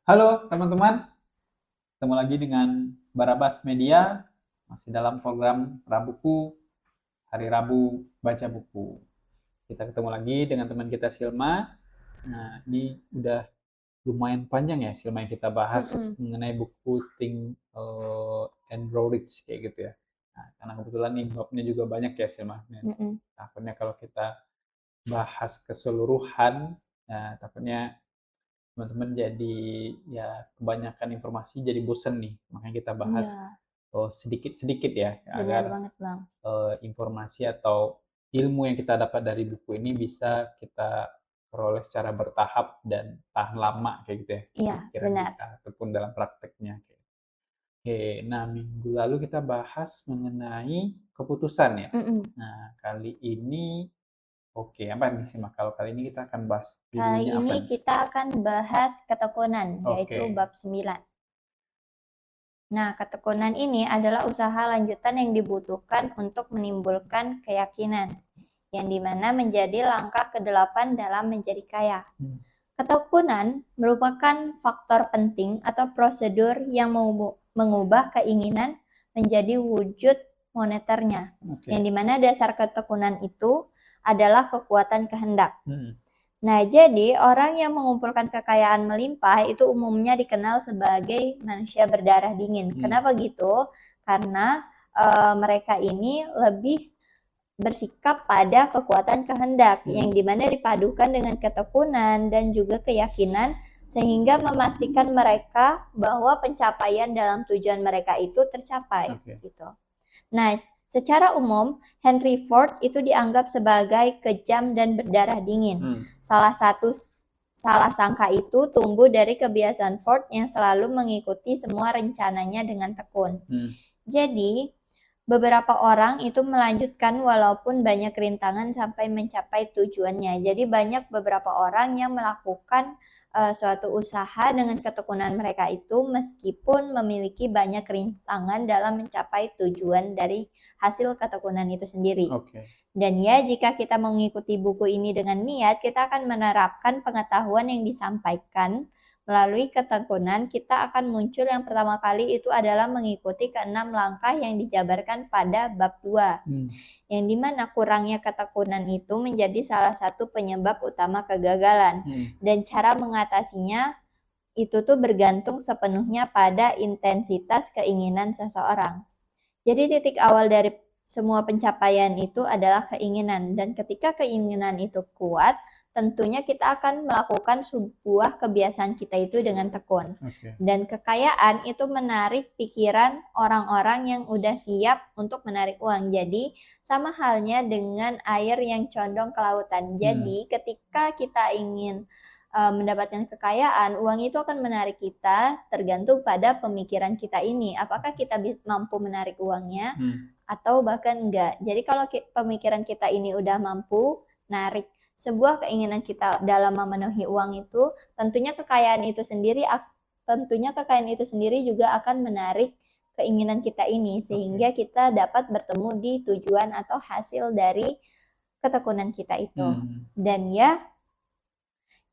Halo teman-teman, ketemu lagi dengan Barabas Media, masih dalam program Rabuku, Hari Rabu Baca Buku. Kita ketemu lagi dengan teman kita Silma. Nah, ini udah lumayan panjang ya Silma yang kita bahas Mm-mm, mengenai buku Think and Grow Rich kayak gitu ya. Nah, karena kebetulan nih babnya juga banyak ya Silma. Nah, mm-mm. takutnya kalau kita bahas keseluruhan, nah takutnya teman-teman jadi ya kebanyakan informasi jadi bosen nih. Makanya kita bahas Iya, sedikit-sedikit ya benar agar banget Bang. informasi atau ilmu yang kita dapat dari buku ini bisa kita peroleh secara bertahap dan tahan lama kayak gitu ya di Iya, pikiran benar. kita ataupun dalam prakteknya. Oke, nah minggu lalu kita bahas mengenai keputusan ya. Mm-mm. Nah, kali ini oke, apa nih sih Mak? Kalau kali ini kita akan bahas Kali judulnya apa ini nih? kita akan bahas ketekunan, yaitu Oke. bab 9. Nah, ketekunan ini adalah usaha lanjutan yang dibutuhkan untuk menimbulkan keyakinan, yang dimana menjadi langkah ke-8 dalam menjadi kaya. Hmm, Ketekunan merupakan faktor penting atau prosedur yang mengubah keinginan menjadi wujud moneternya, yang oke. dimana dasar ketekunan itu adalah kekuatan kehendak. Hmm, Nah, jadi orang yang mengumpulkan kekayaan melimpah itu umumnya dikenal sebagai manusia berdarah dingin. hmm, Kenapa gitu? Karena mereka ini lebih bersikap pada kekuatan kehendak hmm. yang dimana dipadukan dengan ketekunan dan juga keyakinan sehingga memastikan mereka bahwa pencapaian dalam tujuan mereka itu tercapai Oke. gitu. Nah, secara umum Henry Ford itu dianggap sebagai kejam dan berdarah dingin. Hmm, Salah sangka itu tumbuh dari kebiasaan Ford yang selalu mengikuti semua rencananya dengan tekun. hmm. Jadi, beberapa orang itu melanjutkan walaupun banyak rintangan sampai mencapai tujuannya. Jadi banyak beberapa orang yang melakukan suatu usaha dengan ketekunan mereka itu meskipun memiliki banyak rintangan dalam mencapai tujuan dari hasil ketekunan itu sendiri. Oke. Dan ya, jika kita mengikuti buku ini dengan niat, kita akan menerapkan pengetahuan yang disampaikan melalui ketekunan. Kita akan muncul yang pertama kali itu adalah mengikuti keenam langkah yang dijabarkan pada bab 2, Hmm, yang dimana kurangnya ketekunan itu menjadi salah satu penyebab utama kegagalan. hmm. Dan cara mengatasinya itu tuh bergantung sepenuhnya pada intensitas keinginan seseorang. Jadi titik awal dari semua pencapaian itu adalah keinginan, dan ketika keinginan itu kuat, tentunya kita akan melakukan sebuah kebiasaan kita itu dengan tekun. Oke. Dan kekayaan itu menarik pikiran orang-orang yang udah siap untuk menarik uang. Jadi sama halnya dengan air yang condong ke lautan. Hmm, Jadi ketika kita ingin mendapatkan kekayaan, uang itu akan menarik kita tergantung pada pemikiran kita ini. Apakah kita mampu menarik uangnya hmm. atau bahkan enggak. Jadi kalau pemikiran kita ini udah mampu narik sebuah keinginan kita dalam memenuhi uang itu, tentunya kekayaan itu sendiri juga akan menarik keinginan kita ini Oke. sehingga kita dapat bertemu di tujuan atau hasil dari ketekunan kita itu. Hmm, Dan ya,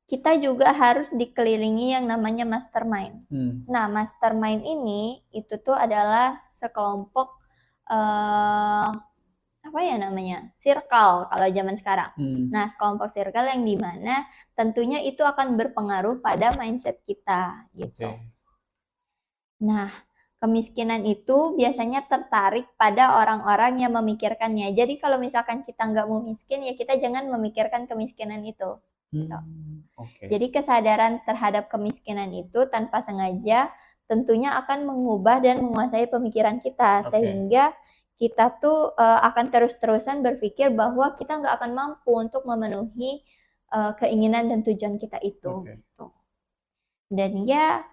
kita juga harus dikelilingi yang namanya mastermind. hmm. Nah, mastermind ini itu tuh adalah sekelompok eh, apa ya namanya? Circle kalau zaman sekarang. Hmm. Nah, sekelompok circle yang dimana tentunya itu akan berpengaruh pada mindset kita gitu. Oke. Nah, kemiskinan itu biasanya tertarik pada orang-orang yang memikirkannya. Jadi kalau misalkan kita nggak mau miskin, ya kita jangan memikirkan kemiskinan itu. Gitu. Oke. Jadi kesadaran terhadap kemiskinan itu tanpa sengaja tentunya akan mengubah dan menguasai pemikiran kita Oke. sehingga kita tuh akan terus-terusan berpikir bahwa kita nggak akan mampu untuk memenuhi keinginan dan tujuan kita itu. Oke. Gitu. Dan ya,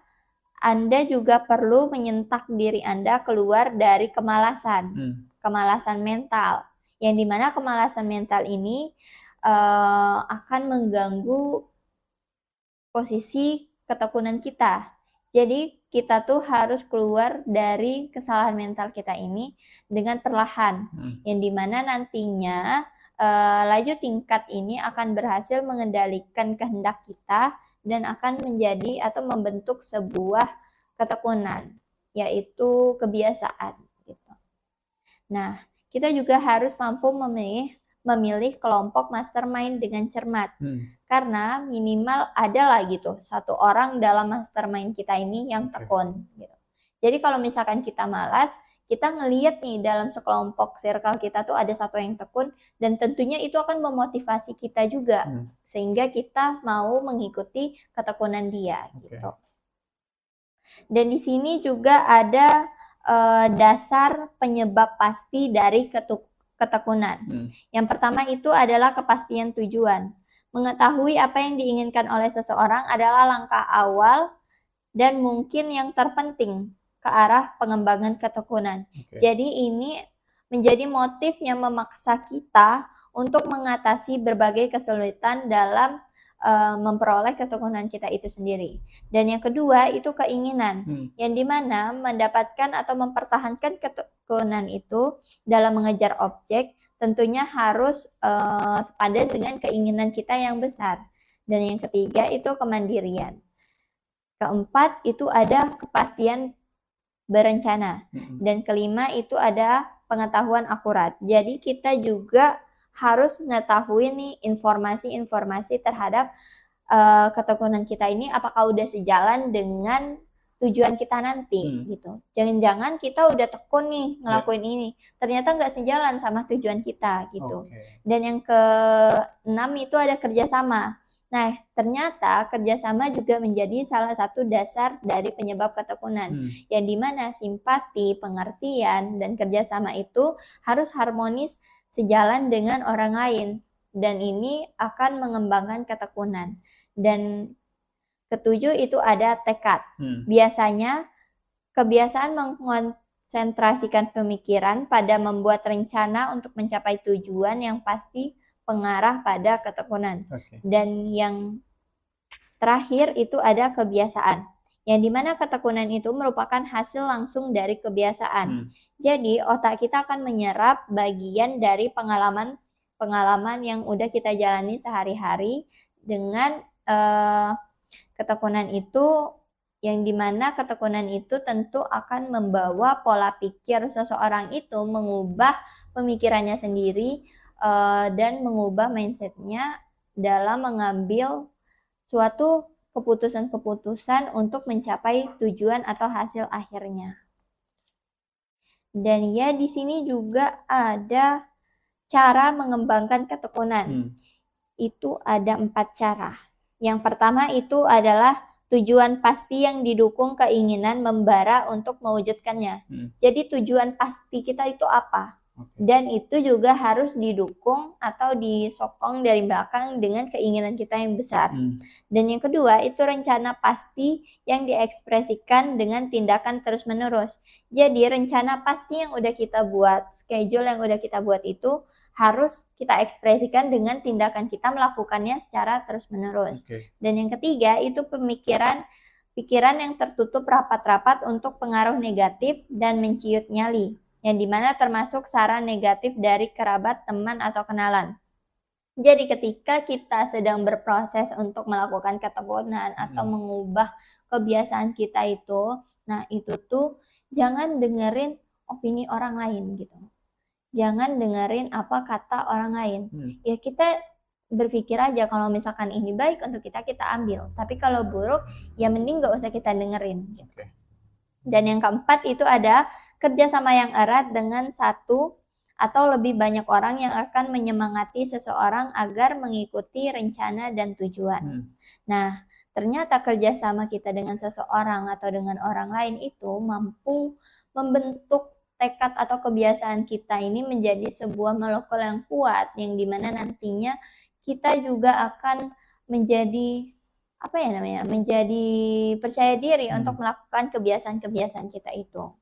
Anda juga perlu menyentak diri Anda keluar dari kemalasan, Hmm, kemalasan mental, yang dimana kemalasan mental ini akan mengganggu posisi ketekunan kita. Jadi kita tuh harus keluar dari kesalahan mental kita ini dengan perlahan, hmm. yang dimana nantinya laju tingkat ini akan berhasil mengendalikan kehendak kita dan akan menjadi atau membentuk sebuah ketekunan, yaitu kebiasaan gitu. Nah, kita juga harus mampu memilih kelompok mastermind dengan cermat. Karena minimal adalah gitu satu orang dalam mastermind kita ini yang tekun gitu. Jadi kalau misalkan kita malas, kita ngelihat nih dalam sekelompok circle kita tuh ada satu yang tekun, dan tentunya itu akan memotivasi kita juga sehingga kita mau mengikuti ketekunan dia gitu. Dan di sini juga ada dasar penyebab pasti dari ketekunan. Yang pertama itu adalah kepastian tujuan. Mengetahui apa yang diinginkan oleh seseorang adalah langkah awal dan mungkin yang terpenting ke arah pengembangan ketekunan. Jadi ini menjadi motif yang memaksa kita untuk mengatasi berbagai kesulitan dalam memperoleh ketekunan kita itu sendiri. Dan yang kedua itu keinginan, yang dimana mendapatkan atau mempertahankan ketekunan itu dalam mengejar objek tentunya harus sepadan dengan keinginan kita yang besar. Dan yang ketiga itu kemandirian. Keempat itu ada kepastian berencana. Dan kelima itu ada pengetahuan akurat. Jadi kita juga harus mengetahui nih informasi-informasi terhadap ketekunan kita ini apakah udah sejalan dengan tujuan kita nanti gitu. Jangan-jangan kita udah tekun nih ngelakuin ini, ternyata nggak sejalan sama tujuan kita gitu. Dan yang keenam itu ada kerjasama. Nah, ternyata kerjasama juga menjadi salah satu dasar dari penyebab ketekunan, yang dimana simpati, pengertian, dan kerjasama itu harus harmonis sejalan dengan orang lain, dan ini akan mengembangkan ketekunan. Dan ketujuh itu ada tekad. Biasanya kebiasaan mengkonsentrasikan pemikiran pada membuat rencana untuk mencapai tujuan yang pasti pengarah pada ketekunan. Dan yang terakhir itu ada kebiasaan, yang dimana ketekunan itu merupakan hasil langsung dari kebiasaan. Jadi otak kita akan menyerap bagian dari pengalaman yang udah kita jalani sehari-hari dengan ketekunan itu, yang dimana ketekunan itu tentu akan membawa pola pikir seseorang itu mengubah pemikirannya sendiri dan mengubah mindsetnya dalam mengambil suatu keputusan-keputusan untuk mencapai tujuan atau hasil akhirnya. Dan ya di sini juga ada cara mengembangkan ketekunan. Itu ada 4 cara. Yang pertama itu adalah tujuan pasti yang didukung keinginan membara untuk mewujudkannya. Jadi tujuan pasti kita itu apa? Dan itu juga harus didukung atau disokong dari belakang dengan keinginan kita yang besar. Dan yang kedua itu rencana pasti yang diekspresikan dengan tindakan terus-menerus. Jadi rencana pasti yang udah kita buat, schedule yang udah kita buat itu harus kita ekspresikan dengan tindakan kita melakukannya secara terus-menerus. Dan yang ketiga itu pikiran yang tertutup rapat-rapat untuk pengaruh negatif dan menciut nyali, yang dimana termasuk saran negatif dari kerabat, teman, atau kenalan. Jadi ketika kita sedang berproses untuk melakukan ketekunan atau mengubah kebiasaan kita itu, nah itu tuh jangan dengerin opini orang lain gitu. Jangan dengerin apa kata orang lain. Ya kita berpikir aja kalau misalkan ini baik untuk kita, kita ambil. Tapi kalau buruk, ya mending gak usah kita dengerin. Dan yang keempat itu ada kerjasama yang erat dengan satu atau lebih banyak orang yang akan menyemangati seseorang agar mengikuti rencana dan tujuan. Nah, ternyata kerjasama kita dengan seseorang atau dengan orang lain itu mampu membentuk tekad atau kebiasaan kita ini menjadi sebuah molekul yang kuat, yang dimana nantinya kita juga akan menjadi menjadi percaya diri untuk melakukan kebiasaan-kebiasaan kita itu.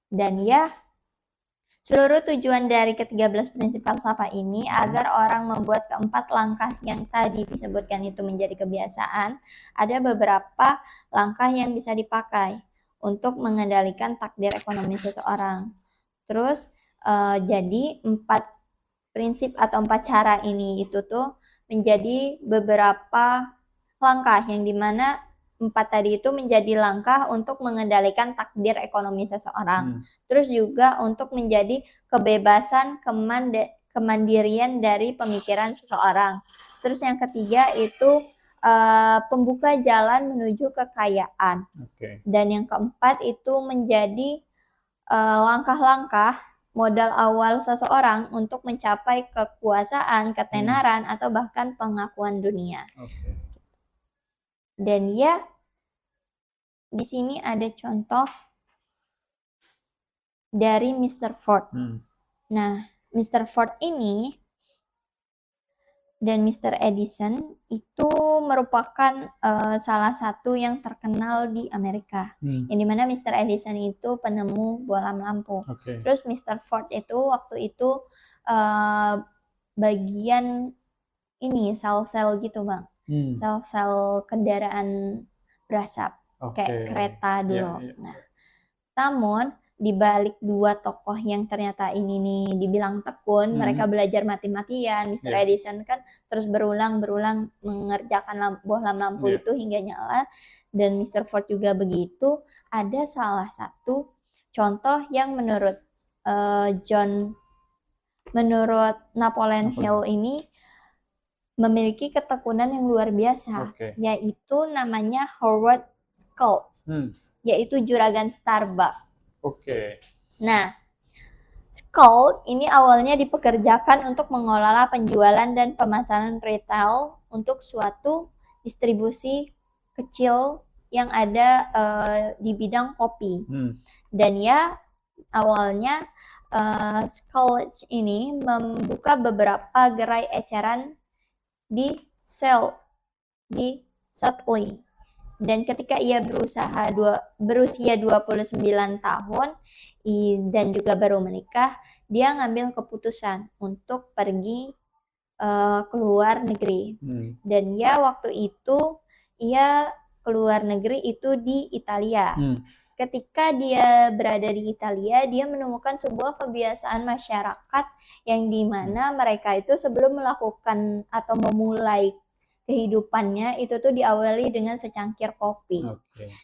Dan ya, seluruh tujuan dari ke-13 prinsip falsafah ini agar orang membuat keempat langkah yang tadi disebutkan itu menjadi kebiasaan. Ada beberapa langkah yang bisa dipakai untuk mengendalikan takdir ekonomi seseorang. Terus jadi 4 prinsip atau 4 cara ini itu tuh menjadi beberapa langkah yang dimana 4 tadi itu menjadi langkah untuk mengendalikan takdir ekonomi seseorang. Terus juga untuk menjadi kebebasan kemandirian dari pemikiran seseorang. Terus yang ketiga itu pembuka jalan menuju kekayaan. Dan yang keempat itu menjadi langkah-langkah modal awal seseorang untuk mencapai kekuasaan, ketenaran, atau bahkan pengakuan dunia. Dan ya, di sini ada contoh dari Mr. Ford. Nah, Mr. Ford ini dan Mr. Edison itu merupakan salah satu yang terkenal di Amerika. Yang dimana Mr. Edison itu penemu bohlam lampu. Terus Mr. Ford itu waktu itu bagian ini sel-sel gitu Bang. Sel-sel kendaraan berasap kayak kereta dulu. Nah, namun di balik dua tokoh yang ternyata ini nih dibilang tekun, mereka belajar mati-matian. Mr. Edison kan terus berulang mengerjakan bohlam lampu itu hingga nyala, dan Mr. Ford juga begitu. Ada salah satu contoh yang menurut Napoleon Hill ini memiliki ketekunan yang luar biasa, yaitu namanya Howard Schultz, yaitu juragan Starbucks. Nah, Schultz ini awalnya dipekerjakan untuk mengelola penjualan dan pemasaran retail untuk suatu distribusi kecil yang ada di bidang kopi. Dan ya, awalnya Schultz ini membuka beberapa gerai eceran di Seattle. Dan ketika ia berusia 29 tahun dan juga baru menikah, dia ngambil keputusan untuk pergi ke luar negeri. Dan ya waktu itu ia keluar negeri itu di Italia. Ketika dia berada di Italia, dia menemukan sebuah kebiasaan masyarakat yang dimana mereka itu sebelum melakukan atau memulai kehidupannya itu tuh diawali dengan secangkir kopi.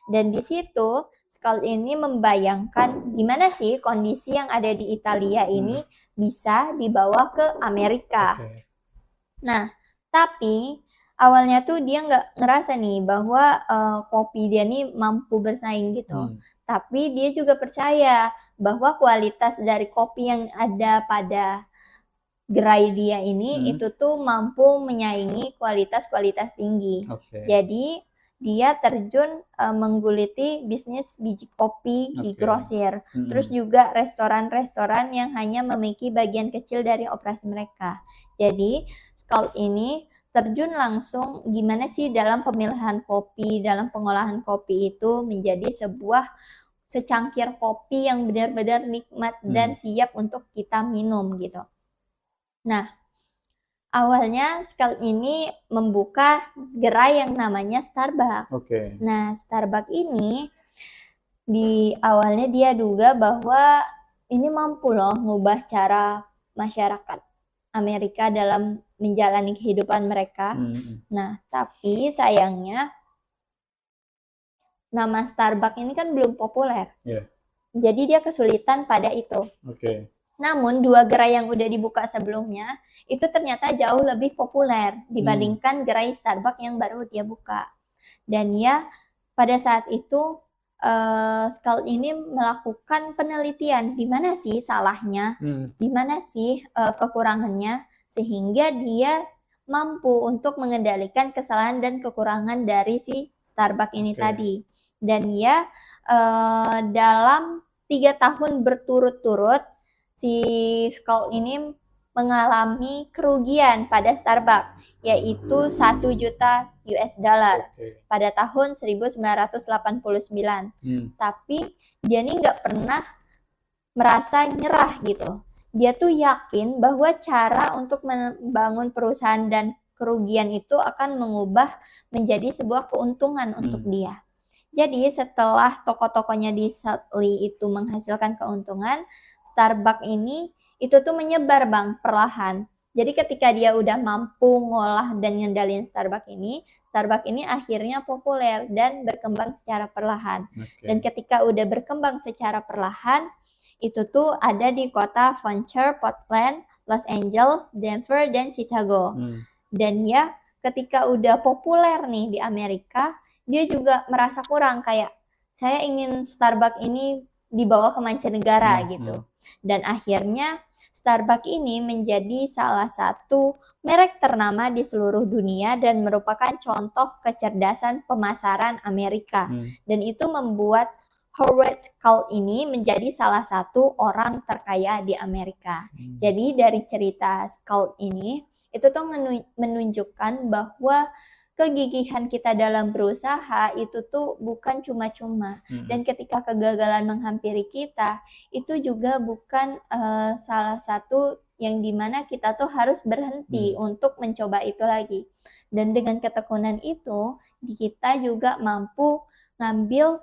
Dan di situ Schultz ini membayangkan gimana sih kondisi yang ada di Italia ini bisa dibawa ke Amerika. Nah, tapi awalnya tuh dia nggak ngerasa nih bahwa kopi dia nih mampu bersaing gitu. Tapi dia juga percaya bahwa kualitas dari kopi yang ada pada gerai dia ini itu tuh mampu menyaingi kualitas tinggi. Jadi dia terjun mengguliti bisnis biji kopi di grosir. Terus juga restoran-restoran yang hanya memiliki bagian kecil dari operasi mereka. Jadi Schultz ini terjun langsung gimana sih dalam pemilihan kopi, dalam pengolahan kopi itu menjadi sebuah secangkir kopi yang benar-benar nikmat dan siap untuk kita minum gitu. Nah, awalnya Schultz ini membuka gerai yang namanya Starbucks. Nah, Starbucks ini di awalnya dia duga bahwa ini mampu loh ngubah cara masyarakat Amerika dalam menjalani kehidupan mereka. Nah, tapi sayangnya nama Starbucks ini kan belum populer. Jadi dia kesulitan pada itu. Namun dua gerai yang udah dibuka sebelumnya itu ternyata jauh lebih populer dibandingkan gerai Starbucks yang baru dia buka. Dan ya pada saat itu Schultz ini melakukan penelitian di mana sih salahnya, di mana sih kekurangannya, sehingga dia mampu untuk mengendalikan kesalahan dan kekurangan dari si Starbucks ini tadi. Dan ya dalam 3 tahun berturut-turut si Schultz ini mengalami kerugian pada Starbucks, yaitu 1 juta US dollar pada tahun 1989. Tapi dia ini nggak pernah merasa nyerah gitu. Dia tuh yakin bahwa cara untuk membangun perusahaan dan kerugian itu akan mengubah menjadi sebuah keuntungan untuk dia. Jadi setelah toko-tokonya di Seattle itu menghasilkan keuntungan, Starbucks ini itu tuh menyebar Bang perlahan. Jadi ketika dia udah mampu ngolah dan ngendalin Starbucks ini akhirnya populer dan berkembang secara perlahan. Dan ketika udah berkembang secara perlahan, itu tuh ada di kota Venture, Portland, Los Angeles, Denver, dan Chicago. Dan ya ketika udah populer nih di Amerika, dia juga merasa kurang, kayak saya ingin Starbucks ini dibawa ke mancanegara gitu. Dan akhirnya Starbucks ini menjadi salah satu merek ternama di seluruh dunia dan merupakan contoh kecerdasan pemasaran Amerika. Dan itu membuat Howard Schultz ini menjadi salah satu orang terkaya di Amerika. Jadi dari cerita Schultz ini, itu tuh menunjukkan bahwa kegigihan kita dalam berusaha itu tuh bukan cuma-cuma. Dan ketika kegagalan menghampiri kita, itu juga bukan salah satu yang dimana kita tuh harus berhenti untuk mencoba itu lagi. Dan dengan ketekunan itu, kita juga mampu ngambil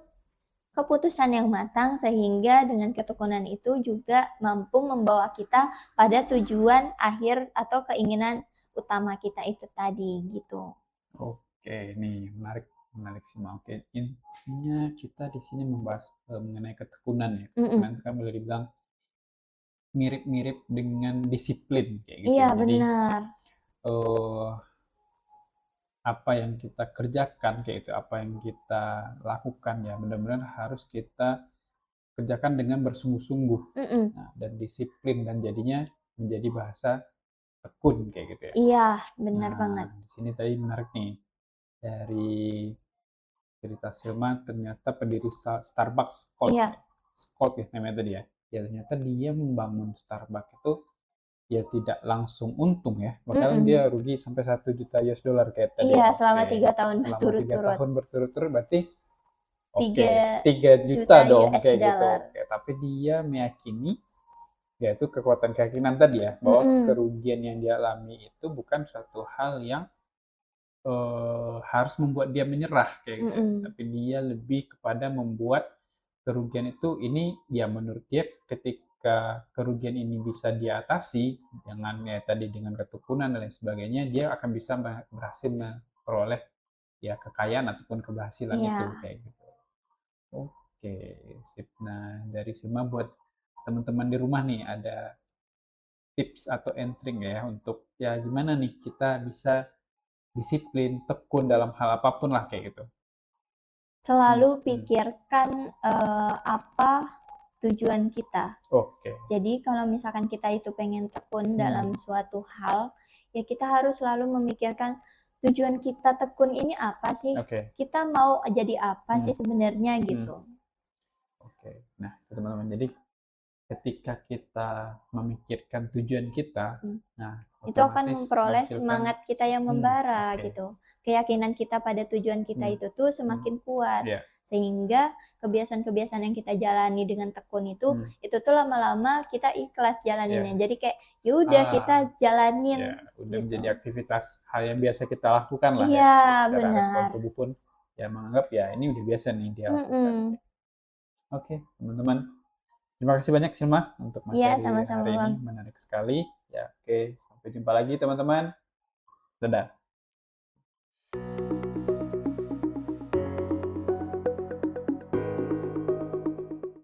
keputusan yang matang, sehingga dengan ketekunan itu juga mampu membawa kita pada tujuan akhir atau keinginan utama kita itu tadi gitu. Oke, nih menarik sih, Oke, intinya kita di sini membahas mengenai ketekunan ya. Ketekunan kan boleh dibilang mirip-mirip dengan disiplin kayak gitu. Iya, Jadi benar. apa yang kita kerjakan kayak itu, apa yang kita lakukan ya benar-benar harus kita kerjakan dengan bersungguh-sungguh. Nah, dan disiplin, dan jadinya menjadi bahasa tekun kayak gitu ya. Iya, benar banget. Di sini tadi menarik nih, dari cerita Silma, ternyata pendiri Starbucks, Scott ya namanya tadi ya. Ya ternyata dia membangun Starbucks itu ya tidak langsung untung ya, bahkan dia rugi sampai 1 juta US dollar kayak tadi. Iya, selama 3 tahun berturut-turut. 3 tahun berturut-turut berarti 3 3 juta dong US kayak gitu. dollar. Tapi dia meyakini, yaitu kekuatan keyakinan tadi ya, bahwa kerugian yang dia alami itu bukan suatu hal yang harus membuat dia menyerah kayak gitu. Tapi dia lebih kepada membuat kerugian itu, ini ya menurut dia ketika kerugian ini bisa diatasi dengan ya tadi dengan ketekunan dan lain sebagainya, dia akan bisa berhasil memperoleh ya kekayaan ataupun keberhasilan itu kayak gitu. Oke, sip. Nah, dari Silma buat teman-teman di rumah nih, ada tips atau entry ya untuk ya gimana nih kita bisa disiplin, tekun dalam hal apapun lah kayak gitu. Selalu pikirkan apa tujuan kita. Jadi kalau misalkan kita itu pengen tekun dalam suatu hal, ya kita harus selalu memikirkan tujuan kita tekun ini apa sih? Kita mau jadi apa sih sebenarnya gitu. Nah, teman-teman, jadi ketika kita memikirkan tujuan kita, nah itu akan memperoleh semangat kita yang membara gitu. Keyakinan kita pada tujuan kita itu tuh semakin kuat. Sehingga kebiasaan-kebiasaan yang kita jalani dengan tekun itu tuh lama-lama kita ikhlas jalaninnya. Jadi kayak yaudah kita jalanin. Udah gitu. Menjadi aktivitas hal yang biasa kita lakukan lah. Iya, secara benar. respon tubuh pun ya menganggap ya ini udah biasa nih dia lakukan. Oke, teman-teman. Terima kasih banyak Silma untuk materi sama-sama, hari ini, menarik sekali. Ya, oke, sampai jumpa lagi teman-teman. Dadah.